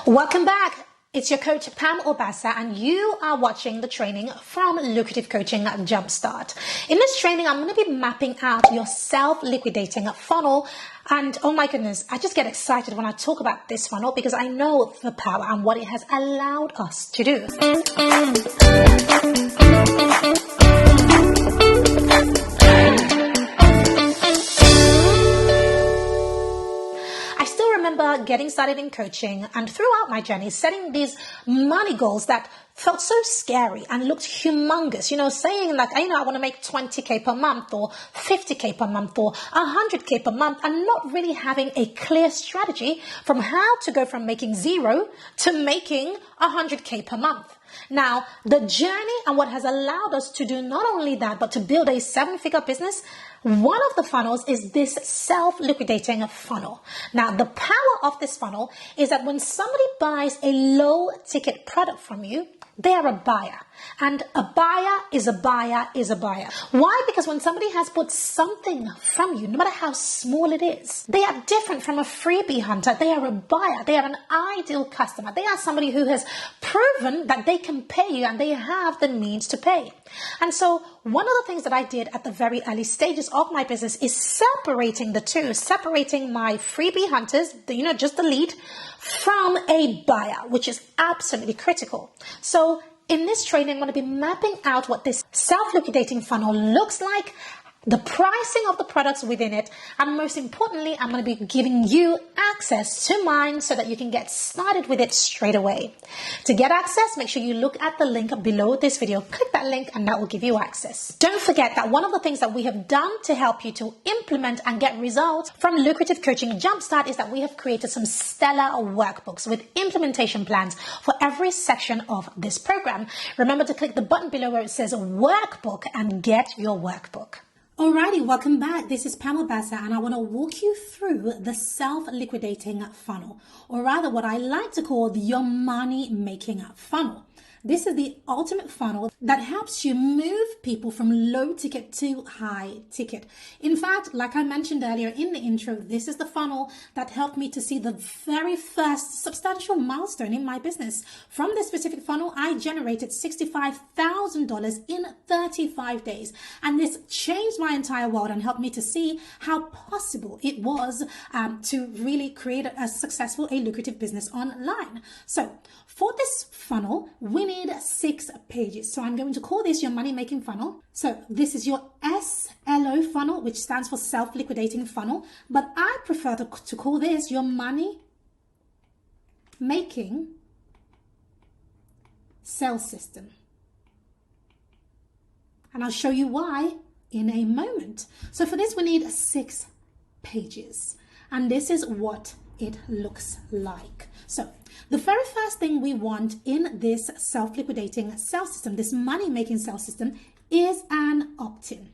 Welcome back. It's your coach, Pam Obasa, and you are watching the training from Lucrative Coaching Jumpstart. In this training, I'm going to be mapping out your self-liquidating funnel. And oh my goodness, I just get excited when I talk about this funnel because I know the power and what it has allowed us to do. Remember getting started in coaching and throughout my journey setting these money goals that felt so scary and looked humongous, saying like, I want to make 20K per month or 50K per month or 100K per month, and not really having a clear strategy from how to go from making zero to making 100K per month. Now, the journey and what has allowed us to do not only that, but to build a 7-figure business, one of the funnels is this self-liquidating funnel. Now, the power of this funnel is that when somebody buys a low-ticket product from you, they are a buyer. And a buyer is a buyer is a buyer. Why? Because when somebody has bought something from you, no matter how small it is, they are different from a freebie hunter. They are a buyer. They are an ideal customer. They are somebody who has proven that they can pay you and they have the means to pay. And so one of the things that I did at the very early stages of my business is separating the two, separating my freebie hunters, just the lead, from a buyer, which is absolutely critical. So in this training, I'm going to be mapping out what this self-liquidating funnel looks like, the pricing of the products within it, and most importantly, I'm going to be giving you access to mine so that you can get started with it straight away. To get access, make sure you look at the link below this video. Click that link and that will give you access. Don't forget that one of the things that we have done to help you to implement and get results from Lucrative Coaching Jumpstart is that we have created some stellar workbooks with implementation plans for every section of this program. Remember to click the button below where it says workbook and get your workbook. Alrighty, welcome back. This is Pam Obasa and I want to walk you through the self-liquidating funnel, or rather what I like to call your money-making funnel. This is the ultimate funnel that helps you move people from low ticket to high ticket. In fact, like I mentioned earlier in the intro, this is the funnel that helped me to see the very first substantial milestone in my business. From this specific funnel, I generated $65,000 in 35 days. And this changed my entire world and helped me to see how possible it was to really create a successful, lucrative business online. So for this funnel, we need 6 pages. So I'm going to call this your money-making funnel. So this is your SLO funnel, which stands for self-liquidating funnel. But I prefer to call this your money-making sales system. And I'll show you why in a moment. So for this, we need 6 pages. And this is what it looks like. So the very first thing we want in this self-liquidating sales system, this money-making sales system, is an opt-in.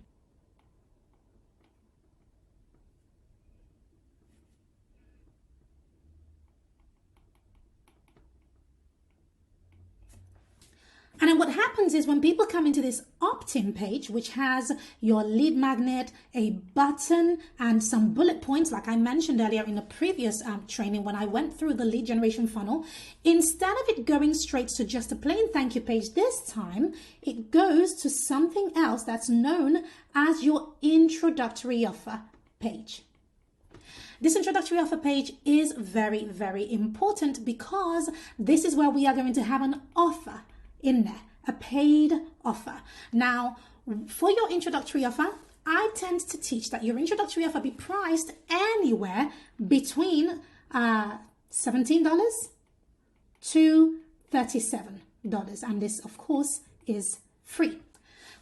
And then what happens is when people come into this opt-in page, which has your lead magnet, a button, and some bullet points, like I mentioned earlier in the previous training when I went through the lead generation funnel, instead of it going straight to just a plain thank you page this time, it goes to something else that's known as your introductory offer page. This introductory offer page is very, very important because this is where we are going to have an offer in there, a paid offer. Now, for your introductory offer, I tend to teach that your introductory offer be priced anywhere between $17 to $37. And this, of course, is free.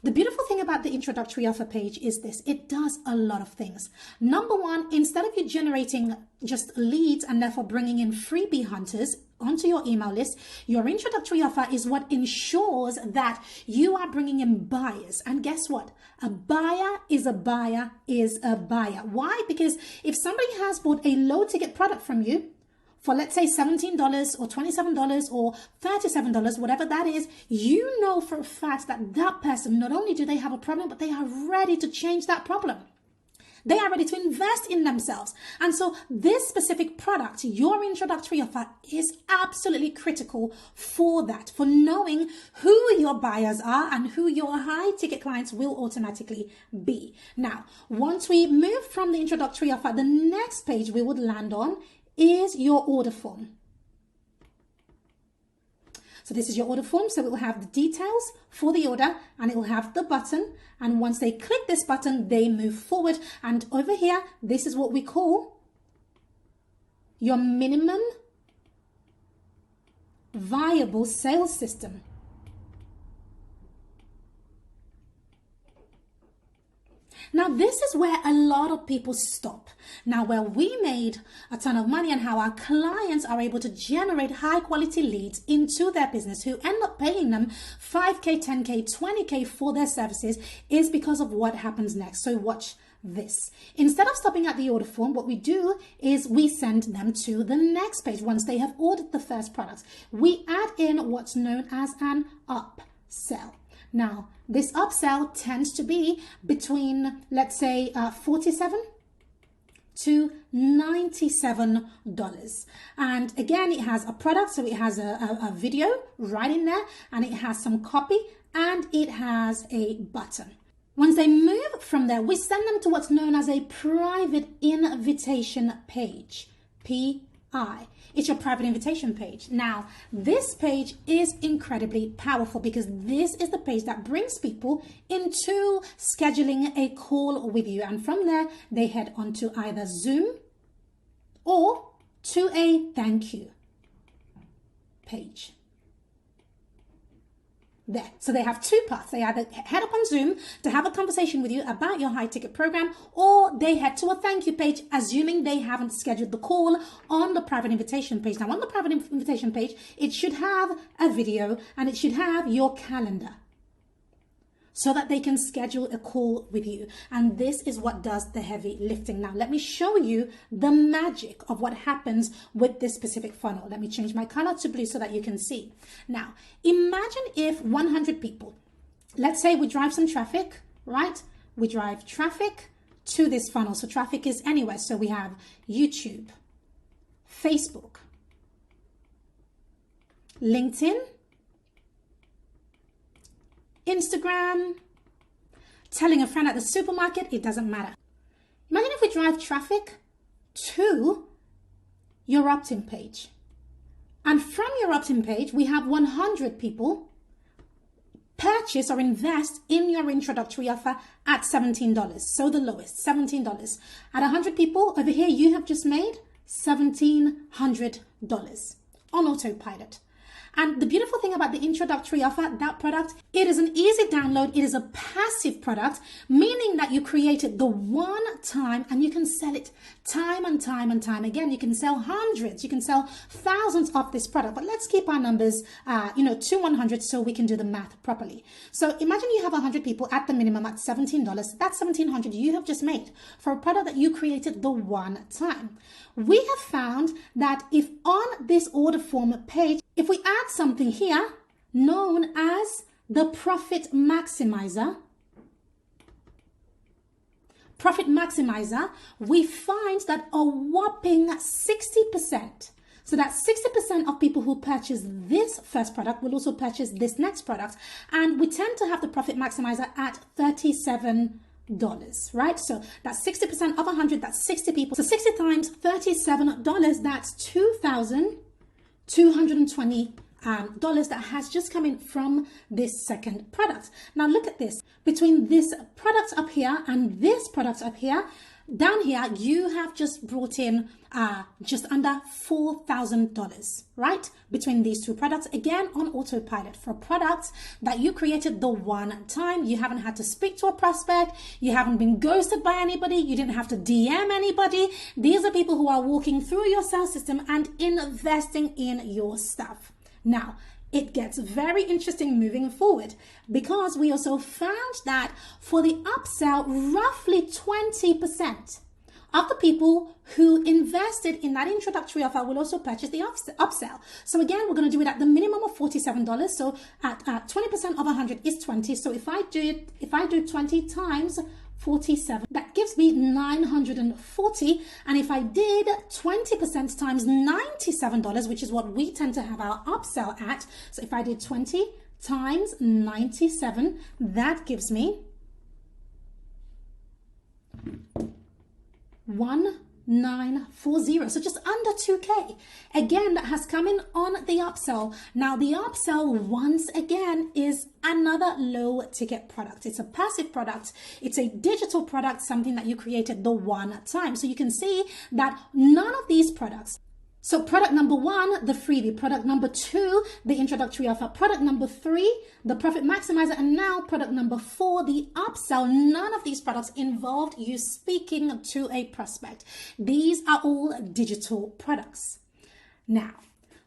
The beautiful thing about the introductory offer page is this: it does a lot of things. Number one, instead of you generating just leads and therefore bringing in freebie hunters onto your email list, your introductory offer is what ensures that you are bringing in buyers. And guess what? A buyer is a buyer is a buyer. Why? Because if somebody has bought a low ticket product from you, for let's say $17 or $27 or $37, whatever that is, you know for a fact that that person, not only do they have a problem, but they are ready to change that problem. They are ready to invest in themselves. And so this specific product, your introductory offer, is absolutely critical for that, for knowing who your buyers are and who your high ticket clients will automatically be. Now, once we move from the introductory offer, the next page we would land on is your order form. So this is your order form. So it will have the details for the order and it will have the button. And once they click this button, they move forward. And over here, this is what we call your minimum viable sales system. Now, this is where a lot of people stop. Now, where we made a ton of money and how our clients are able to generate high quality leads into their business who end up paying them 5K, 10K, 20K for their services is because of what happens next. So watch this. Instead of stopping at the order form, what we do is we send them to the next page. Once they have ordered the first product, we add in what's known as an upsell. Now, this upsell tends to be between, let's say, $47 to $97. And again, it has a product, so it has a video right in there, and it has some copy, and it has a button. Once they move from there, we send them to what's known as a private invitation page, PI. It's your private invitation page. Now, this page is incredibly powerful because this is the page that brings people into scheduling a call with you. And from there, they head on to either Zoom or to a thank you page. There. So they have two paths. They either head up on Zoom to have a conversation with you about your high ticket program, or they head to a thank you page, assuming they haven't scheduled the call on the private invitation page. Now, on the private invitation page, it should have a video and it should have your calendar so that they can schedule a call with you. And this is what does the heavy lifting. Now, let me show you the magic of what happens with this specific funnel. Let me change my color to blue so that you can see. Now, imagine if 100 people, let's say we drive some traffic, right? We drive traffic to this funnel. So traffic is anywhere. So we have YouTube, Facebook, LinkedIn, Instagram, telling a friend at the supermarket, it doesn't matter. Imagine if we drive traffic to your opt-in page. And from your opt-in page, we have 100 people purchase or invest in your introductory offer at $17. So the lowest, $17. At 100 people over here, you have just made $1,700 on autopilot. And the beautiful thing about the introductory offer, that product, it is an easy download. It is a passive product, meaning that you create it the one time and you can sell it time and time and time again. You can sell hundreds, you can sell thousands of this product, but let's keep our numbers, to 100 so we can do the math properly. So imagine you have 100 people at the minimum at $17. That's $1,700 you have just made for a product that you created the one time. We have found that if on this order form page, if we add something here known as the profit maximizer, we find that a whopping 60%, so that 60% of people who purchase this first product will also purchase this next product. And we tend to have the profit maximizer at $37. Right? So that's 60% of 100, that's 60 people. So 60 times $37, that's $2,220 that has just come in from this second product. Now look at this. Between this product up here and this product up here, down here, you have just brought in just under $4,000, right? Between these two products, again, on autopilot for products that you created the one time. You haven't had to speak to a prospect. You haven't been ghosted by anybody. You didn't have to DM anybody. These are people who are walking through your sales system and investing in your stuff. Now, it gets very interesting moving forward because we also found that for the upsell, roughly 20% of the people who invested in that introductory offer will also purchase the upsell. So again, we're going to do it at the minimum of $47. So at 20% of 100 is 20. So if I do 20 times 47. That gives me 940. And if I did 20% times $97, which is what we tend to have our upsell at. So if I did 20 times 97, that gives me 1940. So just under 2K. Again, that has come in on the upsell. Now the upsell, once again, is another low ticket product. It's a passive product. It's a digital product, something that you created the one time. So you can see that none of these products. So product number 1, the freebie. Product number 2, the introductory offer. Product number 3, the profit maximizer. And now product number 4, the upsell. None of these products involved you speaking to a prospect. These are all digital products. Now,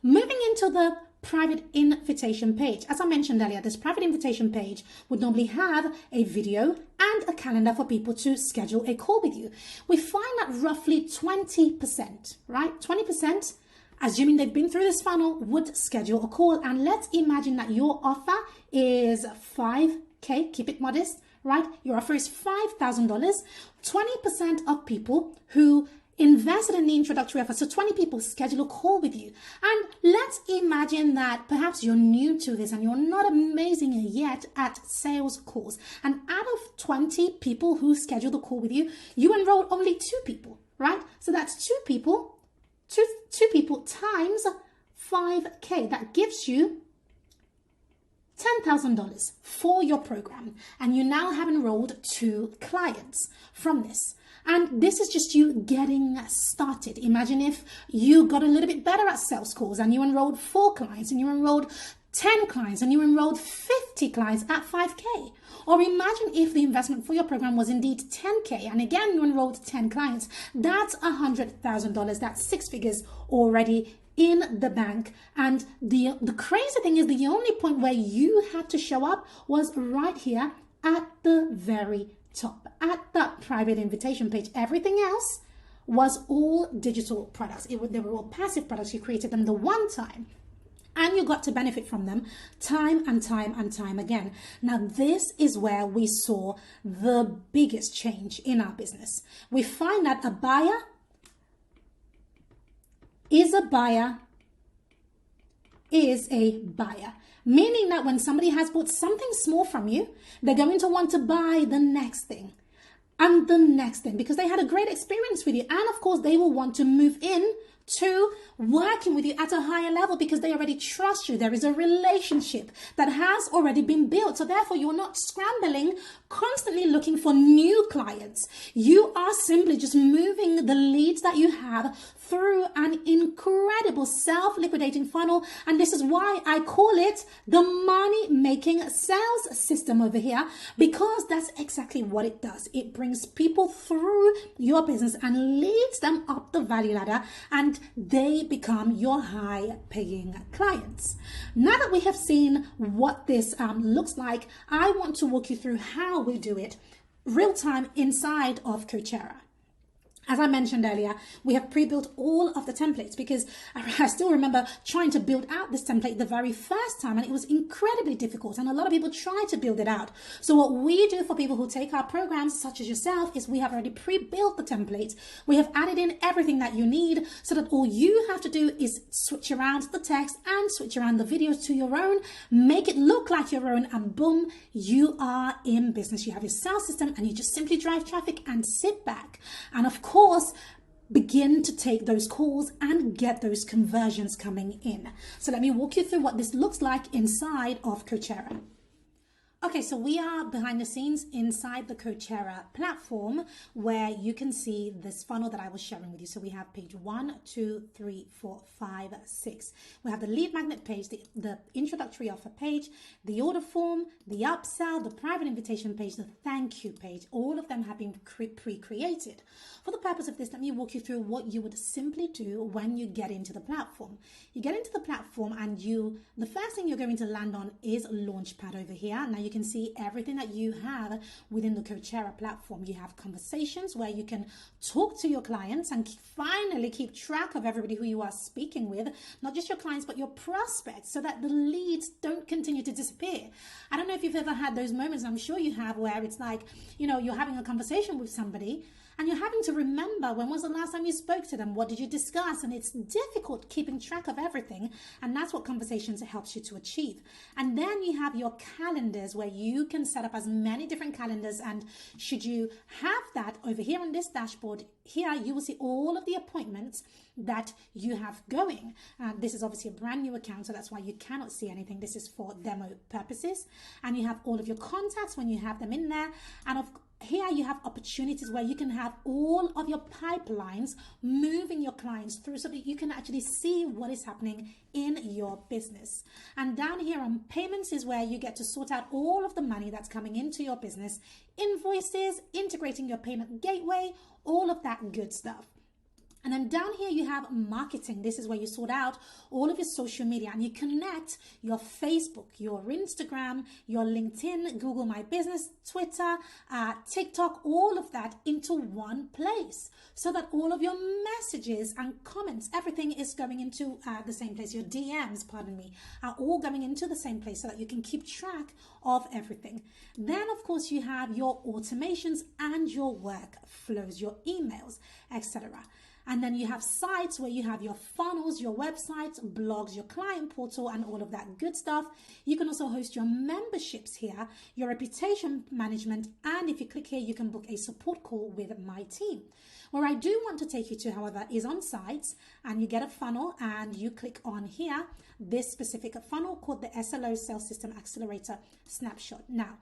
moving into the private invitation page. As I mentioned earlier, this private invitation page would normally have a video and a calendar for people to schedule a call with you. We find that roughly 20%, right? 20%, assuming they've been through this funnel, would schedule a call. And let's imagine that your offer is 5K, keep it modest, right? Your offer is $5,000. 20% of people who invested in the introductory offer, so 20 people schedule a call with you. And let's imagine that perhaps you're new to this and you're not amazing yet at sales calls. And out of 20 people who schedule the call with you, you enroll only 2 people, right? So that's 2 people, two people times 5K. That gives you $10,000 for your program. And you now have enrolled 2 clients from this. And this is just you getting started. Imagine if you got a little bit better at sales calls and you enrolled 4 clients and you enrolled 10 clients and you enrolled 50 clients at 5K. Or imagine if the investment for your program was indeed 10K and again you enrolled 10 clients. That's $100,000. That's 6 figures already in the bank. And the crazy thing is the only point where you had to show up was right here at the very top, at that private invitation page. Everything else was all digital products. They were all passive products. You created them the one time and you got to benefit from them time and time and time again. Now, this is where we saw the biggest change in our business. We find that a buyer is a buyer is a buyer. Meaning that when somebody has bought something small from you, they're going to want to buy the next thing and the next thing because they had a great experience with you. And of course, they will want to move in to working with you at a higher level because they already trust you. There is a relationship that has already been built. So therefore, you're not scrambling, constantly looking for new clients. You are simply just moving the leads that you have through an incredible self-liquidating funnel. And this is why I call it the money-making sales system over here, because that's exactly what it does. It brings people through your business and leads them up the value ladder, and they become your high-paying clients. Now that we have seen what this looks like, I want to walk you through how we do it real-time inside of Coacherra. As I mentioned earlier, we have pre-built all of the templates because I still remember trying to build out this template the very first time, and it was incredibly difficult, and a lot of people try to build it out. So what we do for people who take our programs, such as yourself, is we have already pre-built the templates. We have added in everything that you need so that all you have to do is switch around the text and switch around the videos to your own, make it look like your own, and boom, you are in business. You have your sales system and you just simply drive traffic and sit back. And of course, begin to take those calls and get those conversions coming in. So let me walk you through what this looks like inside of Coacherra. Okay, so we are behind the scenes inside the Coacherra platform where you can see this funnel that I was sharing with you. So we have page 1, 2, 3, 4, 5, 6. We have the lead magnet page, the introductory offer page, the order form, the upsell, the private invitation page, the thank you page. All of them have been pre-created. For the purpose of this, let me walk you through what you would simply do when you get into the platform. You get into the platform and the first thing you're going to land on is Launchpad over here. Now you can see everything that you have within the Coacherra platform. You have conversations where you can talk to your clients and finally keep track of everybody who you are speaking with, not just your clients, but your prospects, so that the leads don't continue to disappear. I don't know if you've ever had those moments, I'm sure you have, where it's like, you're having a conversation with somebody and you're having to remember when was the last time you spoke to them, what did you discuss, and it's difficult keeping track of everything, and that's what conversations helps you to achieve. And then you have your calendars, where you can set up as many different calendars, and should you have that over here on this dashboard, here you will see all of the appointments that you have going. This is obviously a brand new account, so that's why you cannot see anything. This is for demo purposes. And you have all of your contacts when you have them in there, and here you have opportunities where you can have all of your pipelines moving your clients through, so that you can actually see what is happening in your business. And down here on payments is where you get to sort out all of the money that's coming into your business, invoices, integrating your payment gateway, all of that good stuff. And then down here you have marketing. This is where you sort out all of your social media, and you connect your Facebook, your Instagram, your LinkedIn, Google My Business, Twitter, TikTok, all of that into one place, so that all of your messages and comments, everything is going into the same place. Your DMs, are all going into the same place, so that you can keep track of everything. Then, of course, you have your automations and your workflows, your emails, etc. And then you have sites where you have your funnels, your websites, blogs, your client portal, and all of that good stuff. You can also host your memberships here, your reputation management, and if you click here, you can book a support call with my team. Where I do want to take you to, however, is on sites, and you get a funnel and you click on here, this specific funnel called the SLO Sales System Accelerator Snapshot. Now,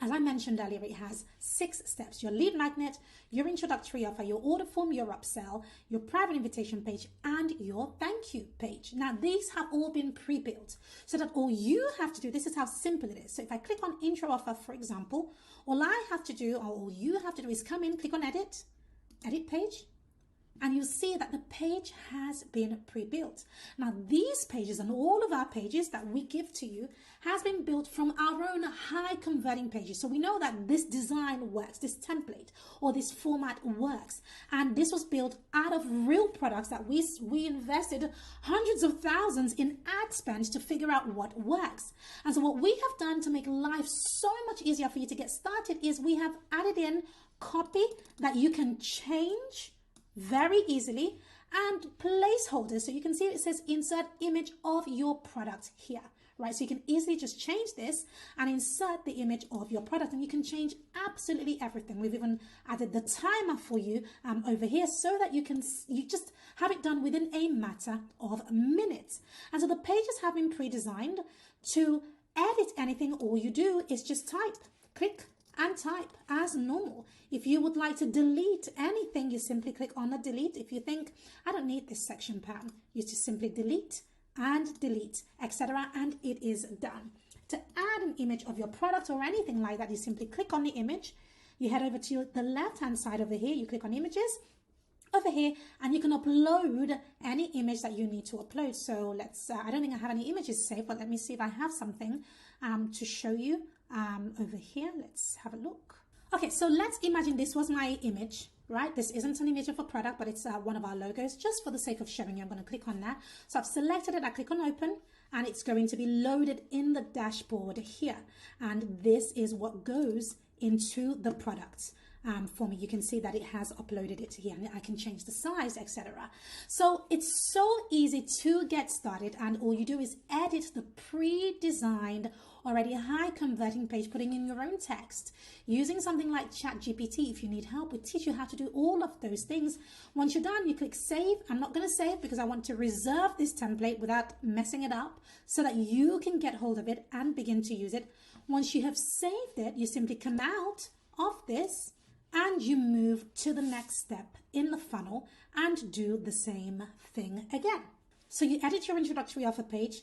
as I mentioned earlier, it has 6 steps: your lead magnet, your introductory offer, your order form, your upsell, your private invitation page, and your thank you page. Now, these have all been pre-built, so that all you have to do, this is how simple it is. So if I click on intro offer, for example, all you have to do is come in, click on edit page, and you'll see that the page has been pre-built. Now, these pages and all of our pages that we give to you has been built from our own high converting pages. So we know that this design works, this template or this format works. And this was built out of real products that we invested hundreds of thousands in ad spend to figure out what works. And so what we have done to make life so much easier for you to get started is we have added in copy that you can change very easily, and placeholders. So you can see it says insert image of your product here, right? So you can easily just change this and insert the image of your product, and you can change absolutely everything. We've even added the timer for you over here, so that you just have it done within a matter of minutes. And so the pages have been pre-designed. To edit anything, all you do is just click and type as normal. If you would like to delete anything, you simply click on the delete. If you think, I don't need this section, Pam, you just simply delete, etc., and it is done. To add an image of your product or anything like that, you simply click on the image. You head over to the left-hand side over here, you click on images over here, and you can upload any image that you need to upload. So I don't think I have any images saved, but let me see if I have something to show you. Over here, let's have a look. Okay, so let's imagine this was my image, right? This isn't an image of a product, but it's one of our logos. Just for the sake of showing you, I'm going to click on that. So I've selected it, I click on open, and it's going to be loaded in the dashboard here. And this is what goes into the product. For me, you can see that it has uploaded it here, and I can change the size, etc. So it's so easy to get started, and all you do is edit the pre-designed, already high converting page, putting in your own text, using something like ChatGPT. If you need help, we teach you how to do all of those things. Once you're done, you click save. I'm not going to save because I want to reserve this template without messing it up, so that you can get hold of it and begin to use it. Once you have saved it, you simply come out of this and you move to the next step in the funnel and do the same thing again. So you edit your introductory offer page,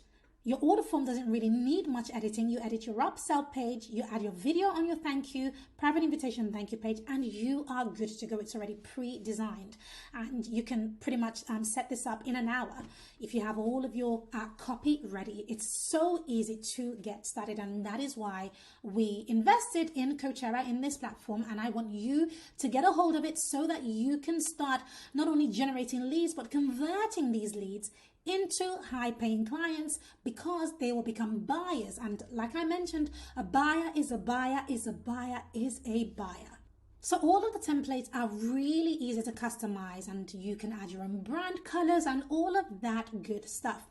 Your order form doesn't really need much editing. You edit your upsell page, you add your video on your thank you, private invitation thank you page, and you are good to go. It's already pre-designed, and you can pretty much set this up in an hour if you have all of your copy ready. It's so easy to get started, and that is why we invested in Coacherra, in this platform, and I want you to get a hold of it so that you can start not only generating leads but converting these leads into high-paying clients, because they will become buyers. And like I mentioned, a buyer is a buyer is a buyer is a buyer. So all of the templates are really easy to customize, and you can add your own brand colors and all of that good stuff.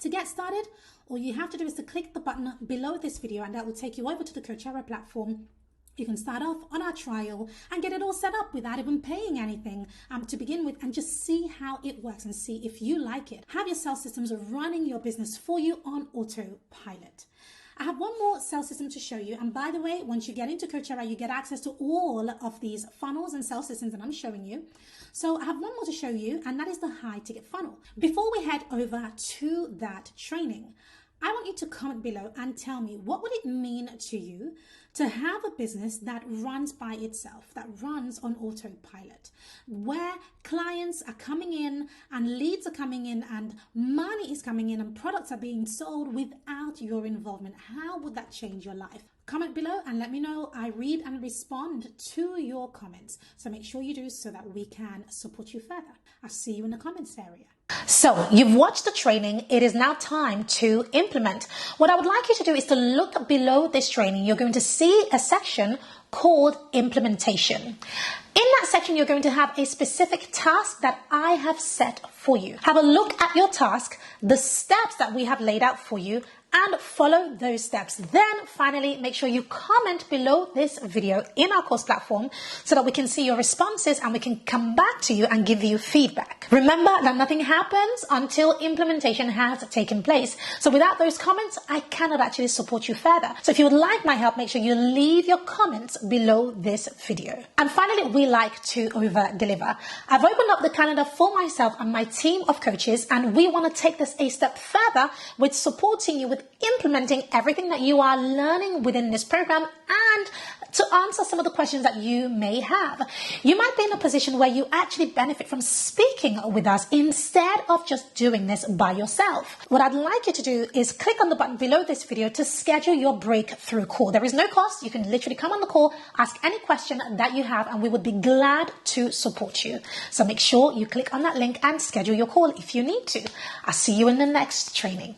To get started, all you have to do is to click the button below this video, and that will take you over to the Coacherra platform. You can start off on our trial and get it all set up without even paying anything to begin with, and just see how it works and see if you like it. Have your sales systems running your business for you on autopilot. I have one more sales system to show you. And by the way, once you get into Coacherra, you get access to all of these funnels and sales systems that I'm showing you. So I have one more to show you, and that is the high ticket funnel. Before we head over to that training, I want you to comment below and tell me, what would it mean to you to have a business that runs by itself, that runs on autopilot, where clients are coming in and leads are coming in and money is coming in and products are being sold without your involvement? How would that change your life? Comment below and let me know. I read and respond to your comments, so make sure you do so that we can support you further. I'll see you in the comments area. So you've watched the training. It is now time to implement. What I would like you to do is to look below this training. You're going to see a section called implementation. In that section, you're going to have a specific task that I have set for you. Have a look at your task, the steps that we have laid out for you, and follow those steps. Then finally, make sure you comment below this video in our course platform so that we can see your responses and we can come back to you and give you feedback. Remember that nothing happens until implementation has taken place. So without those comments, I cannot actually support you further. So if you would like my help, make sure you leave your comments below this video. And finally, we like to over deliver. I've opened up the calendar for myself and my team of coaches, and we want to take this a step further with supporting you with implementing everything that you are learning within this program, and to answer some of the questions that you may have. You might be in a position where you actually benefit from speaking with us instead of just doing this by yourself. What I'd like you to do is click on the button below this video to schedule your breakthrough call. There is no cost. You can literally come on the call, ask any question that you have, and we would be glad to support you. So make sure you click on that link and schedule your call if you need to. I'll see you in the next training.